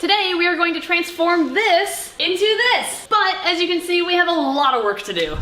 Today we are going to transform this into this. But as you can see, we have a lot of work to do.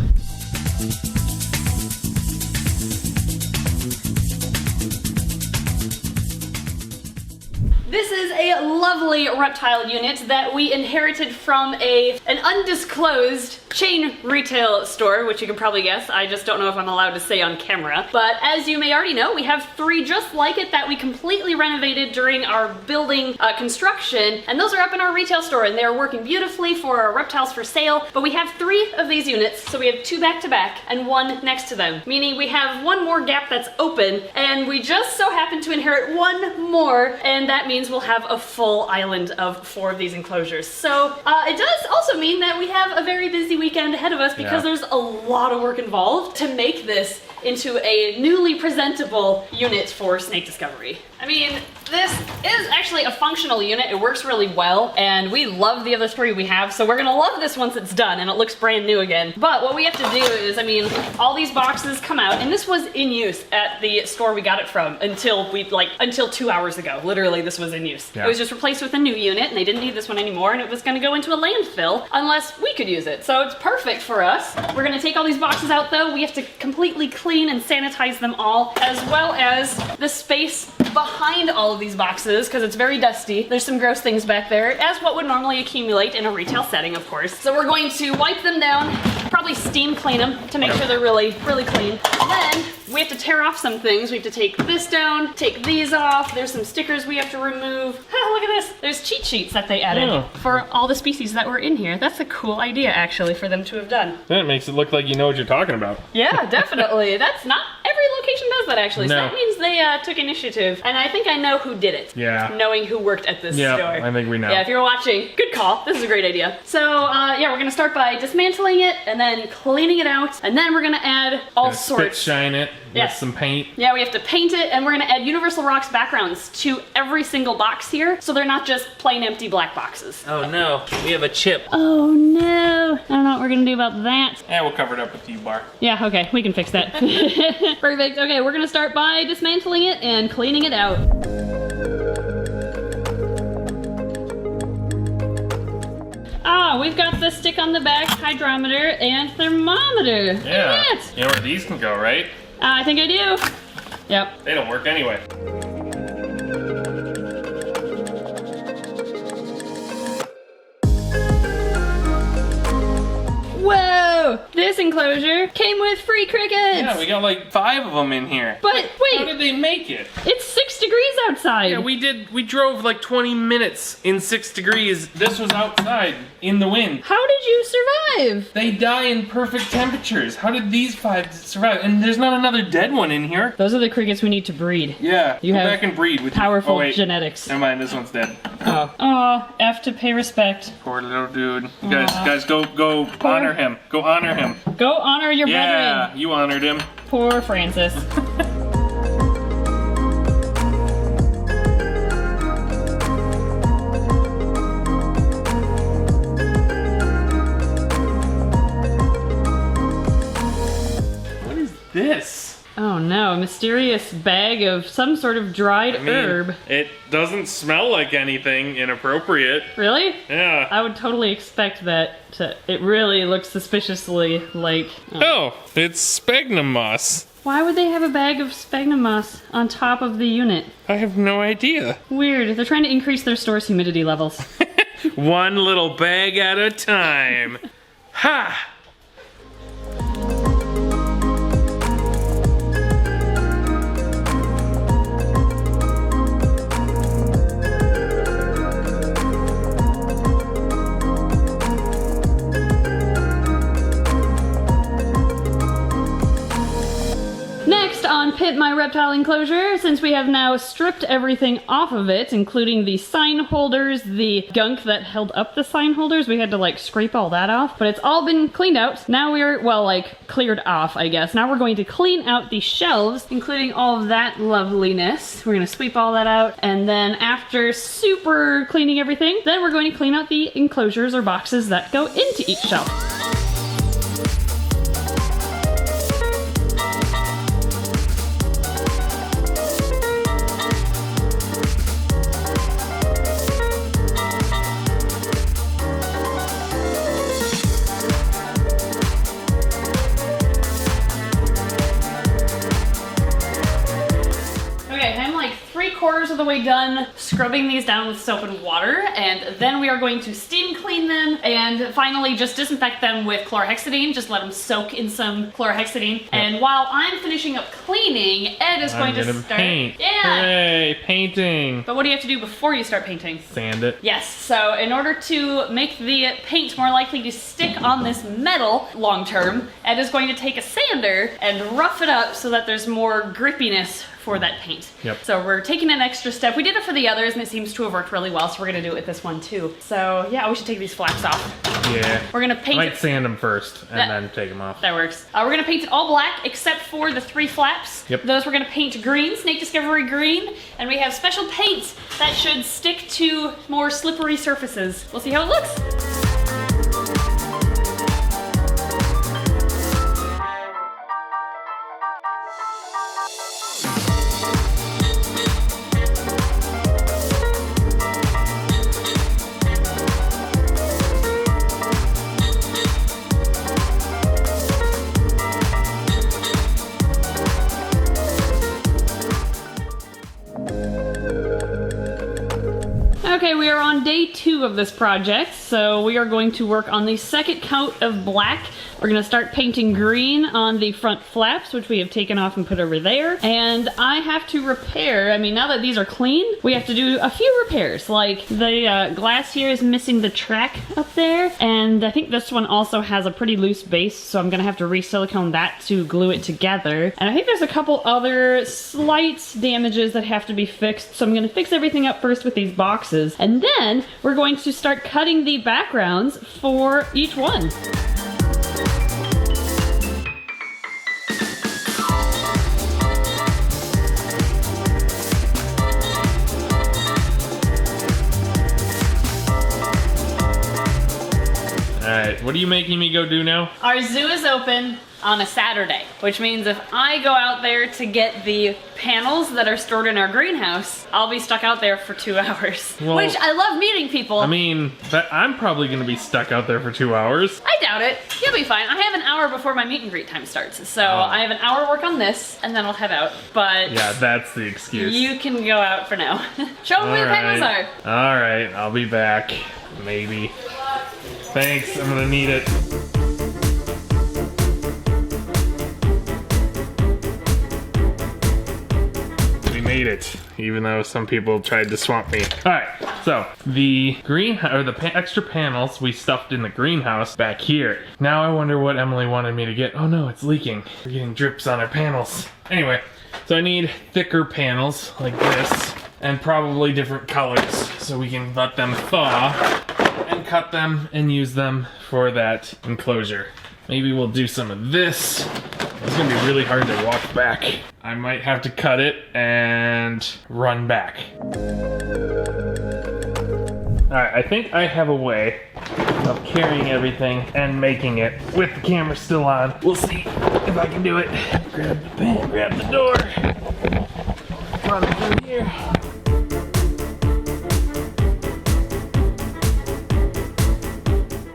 This is a lovely Reptile unit that we inherited from an undisclosed chain retail store, which you can probably guess. I just don't know if I'm allowed to say on camera. But as you may already know, we have 3 just like it that we completely renovated during our building construction, and those are up in our retail store, and they're working beautifully for our reptiles for sale. But we have 3 of these units, so we have 2 back to back and 1 next to them, meaning we have 1 more gap that's open, and we just so happen to inherit 1 more, and that means we'll have a full island of 4 of these enclosures. So it does also mean that we have a very busy weekend ahead of us because there's a lot of work involved to make this into a newly presentable unit for snake discovery. I mean, this is actually a functional unit. It works really well, and we love the other 3 we have, so we're gonna love this once it's done and it looks brand new again. But what we have to do is, I mean, all these boxes come out, and this was in use at the store we got it from until 2 hours ago. Literally, this was in use. It was just replaced with a new unit, and they didn't need this one anymore, and it was gonna go into a landfill unless we could use it. So it's perfect for us. We're gonna take all these boxes out though. We have to completely clean and sanitize them all, as well as the space behind all of these boxes, because it's very dusty. There's some gross things back there, as what would normally accumulate in a retail setting, of course. So we're going to wipe them down, probably steam clean them to make sure they're really, really clean. And then we have to tear off some things. We have to take this down, take these off. There's some stickers we have to remove. Look at this. There's cheat sheets that they added for all the species that were in here. That's a cool idea, actually, for them to have done. That makes it look like you know what you're talking about. Yeah, definitely. That's not every location does that, actually. So that means they took initiative. And I think I know who did it. Yeah. Knowing who worked at this store. I think we know. Yeah, if you're watching, good call. This is a great idea. So, yeah, we're gonna start by dismantling it and then cleaning it out. And then we're gonna add all sorts. Spit shine it with some paint. Yeah, we have to paint it, and we're gonna add Universal Rocks backgrounds to every single box here, so they're not just plain empty black boxes. Oh no, we have a chip. Oh no, I don't know what we're gonna do about that. Yeah, we'll cover it up with T-bar. Yeah, okay, we can fix that. Perfect, okay, we're gonna start by dismantling it and cleaning it out. We've got the stick on the back, hydrometer, and thermometer. Yeah, you know where these can go, right? I think I do. Yep. They don't work anyway. Whoa! This enclosure came with free crickets! Yeah, we got like 5 of them in here. But wait! How did they make it? It's 6 degrees outside! Yeah, we drove like 20 minutes in 6 degrees. This was outside in the wind. How did you survive? They die in perfect temperatures. How did these 5 survive? And there's not another dead one in here. Those are the crickets we need to breed. Yeah, you go have back and breed with powerful wait. genetics. Never mind, this one's dead. Oh. Aw, F to pay respect. Poor little dude. Guys, go honor him. Go honor him. Go honor your brethren. Yeah, you honored him. Poor Francis. What is this? Oh no, a mysterious bag of some sort of dried herb. It doesn't smell like anything inappropriate. Really? Yeah. I would totally expect that it really looks suspiciously like... Oh, it's sphagnum moss. Why would they have a bag of sphagnum moss on top of the unit? I have no idea. Weird. They're trying to increase their store's humidity levels. One little bag at a time. Ha! Next on Pimp My Reptile Enclosure, since we have now stripped everything off of it, including the sign holders, the gunk that held up the sign holders, we had to like scrape all that off, but it's all been cleaned out. Now we're, well, like cleared off, I guess. Now we're going to clean out the shelves, including all of that loveliness. We're gonna sweep all that out, and then after super cleaning everything, then we're going to clean out the enclosures or boxes that go into each shelf. way done scrubbing these down with soap and water, and then we are going to steam clean them and finally just disinfect them with chlorhexidine. Just let them soak in some chlorhexidine. And while I'm finishing up cleaning, Ed is going to start paint. Yeah. Hooray, painting. But what do you have to do before you start painting? Sand it. Yes, so in order to make the paint more likely to stick on this metal long term, Ed is going to take a sander and rough it up so that there's more grippiness for that paint. Yep. So we're taking an extra step. We did it for the others and it seems to have worked really well, so we're gonna do it with this one too. So yeah, we should take these flaps off. Yeah. We're gonna paint I might it. sand them first and then take them off. That works. We're gonna paint it all black except for the 3 flaps. Yep. Those we're gonna paint green, Snake Discovery green, and we have special paint that should stick to more slippery surfaces. We'll see how it looks. Okay, we are on day 2 of this project, so we are going to work on the second coat of black. We're gonna start painting green on the front flaps, which we have taken off and put over there. And I have to repair, I mean, now that these are clean, we have to do a few repairs. Like the glass here is missing the track up there, and I think this one also has a pretty loose base, so I'm gonna have to re-silicone that to glue it together. And I think there's a couple other slight damages that have to be fixed, so I'm gonna fix everything up first with these boxes, and then we're going to start cutting the backgrounds for each one. Alright, what are you making me go do now? Our zoo is open on a Saturday, which means if I go out there to get the panels that are stored in our greenhouse, I'll be stuck out there for 2 hours. Well, which I love meeting people. I mean, I'm probably gonna be stuck out there for 2 hours. I doubt it. You'll be fine. I have an hour before my meet and greet time starts. So I have an hour work on this and then I'll head out. But yeah, that's the excuse. you can go out for now. Show them where the panels are. Alright, I'll be back. Maybe. Thanks, I'm gonna need it. We made it, even though some people tried to swamp me. Alright, so the extra panels we stuffed in the greenhouse back here. Now I wonder what Emily wanted me to get. Oh no, it's leaking. We're getting drips on our panels. Anyway, so I need thicker panels like this, and probably different colors, so we can let them thaw and cut them and use them for that enclosure. Maybe we'll do some of this. It's gonna be really hard to walk back. I might have to cut it and run back. Alright, I think I have a way of carrying everything and making it with the camera still on. We'll see if I can do it. Grab the pen, grab the door. Run through here.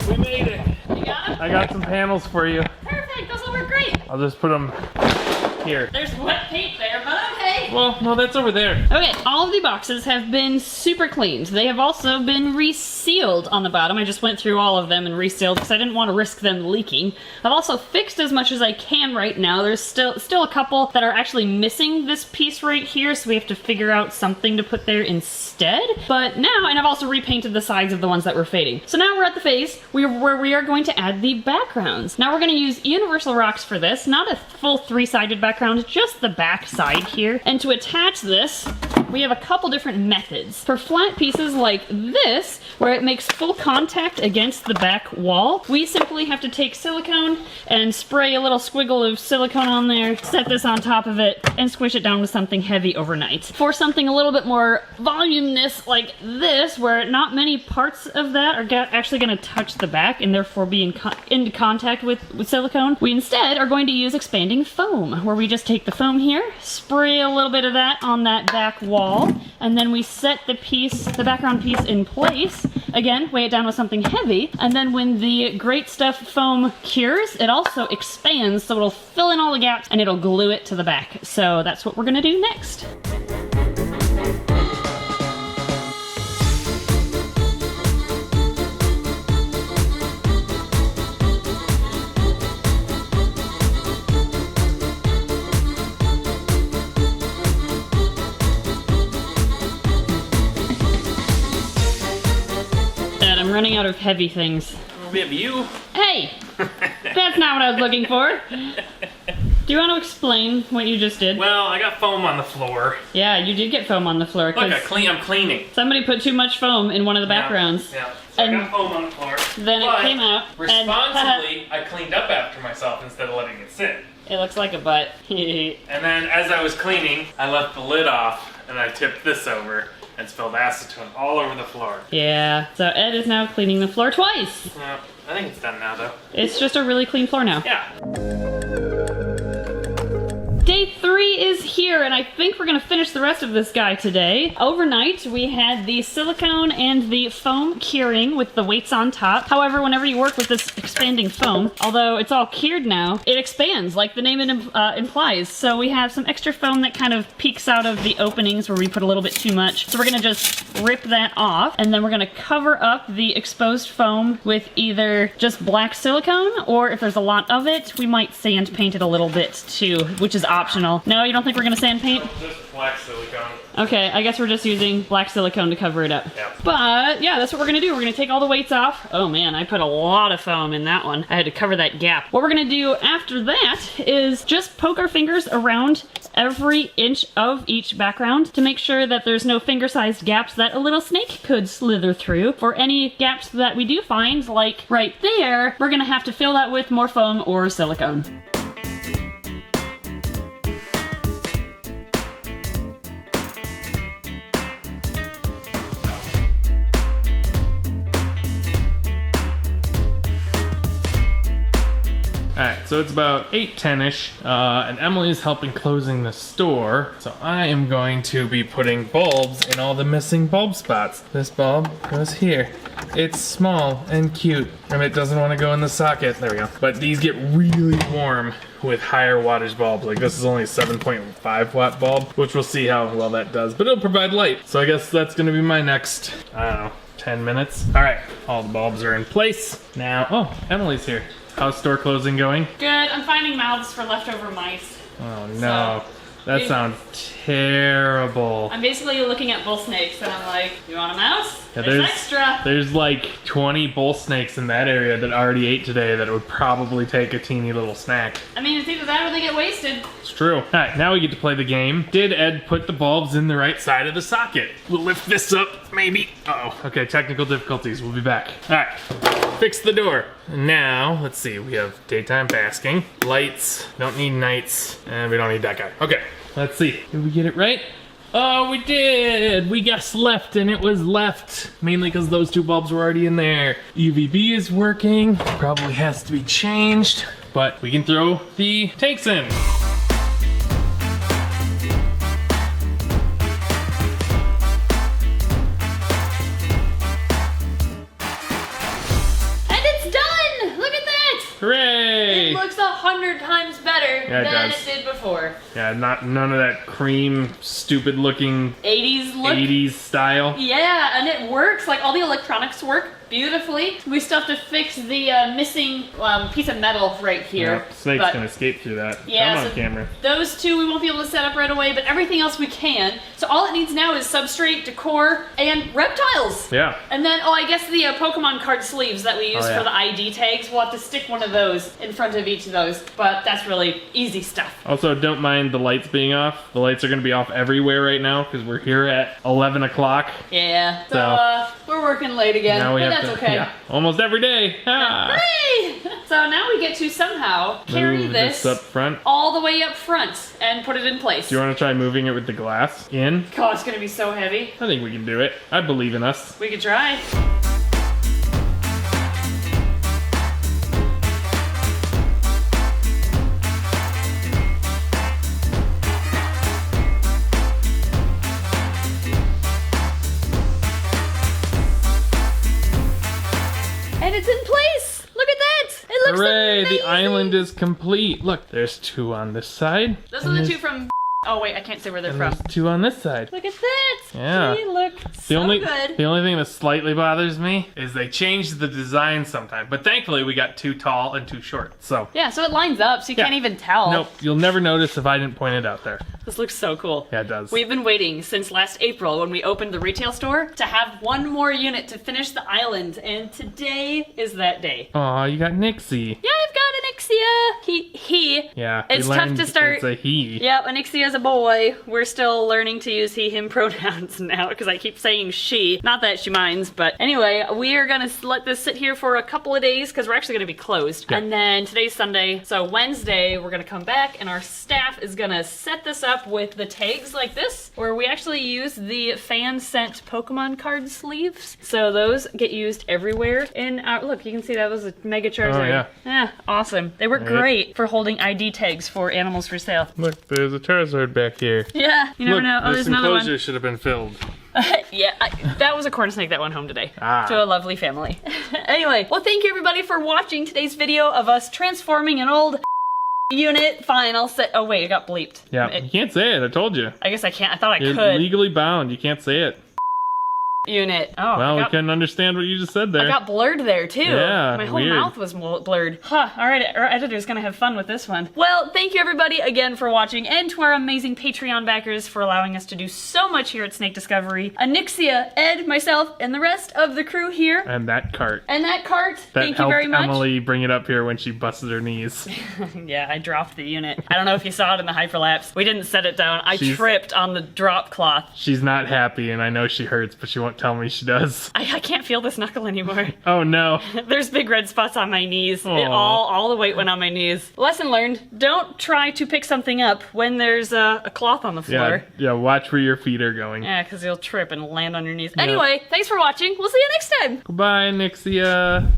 We made it. You got them? I got some panels for you. Perfect. Those will work great. I'll just put them here. There's wet paint there, but okay. Well, no, that's over there. Okay, all of the boxes have been super cleaned. They have also been resealed on the bottom. I just went through all of them and resealed because I didn't want to risk them leaking. I've also fixed as much as I can right now. There's still a couple that are actually missing this piece right here, so we have to figure out something to put there instead. But now, and I've also repainted the sides of the ones that were fading. So now we're at the phase where we are going to add the backgrounds. Now we're going to use universal rocks for this, not a full 3-sided background, just the back side here. And to attach this, we have a couple different methods. For flat pieces like this, where it makes full contact against the back wall, we simply have to take silicone and spray a little squiggle of silicone on there, set this on top of it, and squish it down with something heavy overnight. For something a little bit more voluminous like this, where not many parts of that are actually going to touch the back and therefore be in contact with silicone, we instead are going to use expanding foam, where we just take the foam here, spray a little bit of that on that back wall, and then we set the background piece in place. Again, weigh it down with something heavy, and then when the Great Stuff foam cures, it also expands, so it'll fill in all the gaps and it'll glue it to the back. So that's what we're gonna do next. I'm running out of heavy things. We have you. Hey! That's not what I was looking for. Do you want to explain what you just did? Well, I got foam on the floor. Yeah, you did get foam on the floor. Look, I'm cleaning. Somebody put too much foam in one of the backgrounds. Yeah. So And I got foam on the floor. Then it came out. Responsibly, I cleaned up after myself instead of letting it sit. It looks like a butt. And then as I was cleaning, I left the lid off and I tipped this over and spilled acetone all over the floor. Yeah, so Ed is now cleaning the floor twice. Yeah, I think it's done now though. It's just a really clean floor now. Yeah. Day 3 is here, and I think we're gonna finish the rest of this guy today. Overnight, we had the silicone and the foam curing with the weights on top. However, whenever you work with this expanding foam, although it's all cured now, it expands like the name implies. So we have some extra foam that kind of peeks out of the openings where we put a little bit too much. So we're gonna just rip that off, and then we're gonna cover up the exposed foam with either just black silicone, or if there's a lot of it, we might sand paint it a little bit too, which is optional. No, you don't think we're gonna sand paint? Just black silicone. Okay, I guess we're just using black silicone to cover it up. Yep. But yeah, that's what we're gonna do. We're gonna take all the weights off. Oh man, I put a lot of foam in that one. I had to cover that gap. What we're gonna do after that is just poke our fingers around every inch of each background to make sure that there's no finger-sized gaps that a little snake could slither through. For any gaps that we do find, like right there, we're gonna have to fill that with more foam or silicone. Alright, so it's about 8:10ish, and Emily's helping closing the store, so I am going to be putting bulbs in all the missing bulb spots. This bulb goes here. It's small and cute, and it doesn't want to go in the socket. There we go. But these get really warm with higher wattage bulbs. Like this is only a 7.5 watt bulb, which we'll see how well that does, but it'll provide light. So I guess that's gonna be my next, I don't know, 10 minutes. All right, all the bulbs are in place. Now, oh, Emily's here. How's store closing going? Good, I'm finding mouths for leftover mice. Oh no, that sounds terrible. I'm basically looking at bull snakes and I'm like, you want a mouse? Yeah, there's extra. There's like 20 bull snakes in that area that already ate today that would probably take a teeny little snack. I mean, it's either that or they get wasted. It's true. All right, now we get to play the game. Did Ed put the bulbs in the right side of the socket? We'll lift this up, maybe. Uh-oh, okay, technical difficulties. We'll be back. All right, fix the door. Now, let's see, we have daytime basking, lights, don't need nights, and we don't need that guy. Okay, let's see. Did we get it right? Oh, we did! We guessed left and it was left. Mainly because those two bulbs were already in there. UVB is working, probably has to be changed, but we can throw the tanks in. Hooray! It looks 100 times better Yeah, than it did before. Yeah, none of that cream, stupid looking 80s look. 80s style. Yeah, and it works. Like all the electronics work beautifully. We still have to fix the missing piece of metal right here. Yeah, Snake's gonna escape through that. Yeah, I'm on so camera. Those two we won't be able to set up right away, but everything else we can. So all it needs now is substrate, decor, and reptiles. Yeah. And then, oh, I guess the Pokemon card sleeves that we use for the ID tags, we'll have to stick one of those in front of each of those, but that's really easy stuff. Also, don't mind the lights being off. The lights are gonna be off everywhere right now because we're here at 11 o'clock. Yeah, so we're working late again, now we but have that's to, okay. Yeah, almost every day. Ah. Hooray! So now we get to somehow carry Move this up front. all the way up front and put it in place. Do you want to try moving it with the glass in? God, it's gonna be so heavy. I think we can do it. I believe in us. We could try. And it's in place! Look at that! It looks Hooray! amazing! The island is complete. Look, there's two on this side. Those are the two from Oh wait, I can't say where they're And from. there's 2 on this side. Look at that! Yeah. They look The so only good. the only thing that slightly bothers me is they changed the design sometime. But thankfully we got 2 tall and 2 short. So Yeah, so it lines up, so you can't even tell. nope, you'll never notice if I didn't point it out there. This looks so cool. Yeah, it does. We've been waiting since last April when we opened the retail store to have one more unit to finish the island, and today is that day. Aw, you got Nixie. Yeah, I've got Anixia. He. Yeah, It's we tough learned to start. It's a he. Yep, Anixia's a boy. We're still learning to use he, him pronouns now because I keep saying she. Not that she minds, but anyway, we are gonna let this sit here for a couple of days because we're actually gonna be closed. Yeah. And then today's Sunday, so Wednesday we're gonna come back and our staff is gonna set this up with the tags like this, where we actually use the fan sent Pokemon card sleeves. So those get used everywhere. And look, you can see that was a Mega Charizard. Oh, yeah. Yeah, awesome. They work Right. great for holding ID tags for animals for sale. Look, there's a Charizard back here. Yeah, you never Look, know. Oh, this there's another enclosure one. should have been filled. Yeah, that was a corn snake that went home today. Ah. To a lovely family. Anyway, well, thank you everybody for watching today's video of us transforming an old unit. Fine, I'll say. Oh wait, it got bleeped. Yeah, you can't say it. I told you. I guess I can't. I thought I You're could. legally bound. You can't say it. Unit. Oh, Well, I we got, couldn't understand what you just said there. I got blurred there too. Yeah, my whole weird. mouth was blurred. Huh. All right, our editor's gonna have fun with this one. Well, thank you everybody again for watching, and to our amazing Patreon backers for allowing us to do so much here at Snake Discovery. Anixia, Ed, myself, and the rest of the crew here. And that cart. And that cart, That thank you helped very much. Emily bring it up here when she busted her knees. Yeah, I dropped the unit. I don't know if you saw it in the hyperlapse. We didn't set it down. I She's- tripped on the drop cloth. She's not happy, and I know she hurts, but she won't tell me she does. I can't feel this knuckle anymore. Oh no. There's big red spots on my knees. Aw. All the weight went on my knees. Lesson learned, don't try to pick something up when there's a cloth on the floor. Yeah, watch where your feet are going. Yeah, because you'll trip and land on your knees. Anyway, thanks for watching. We'll see you next time. Goodbye, Nixia.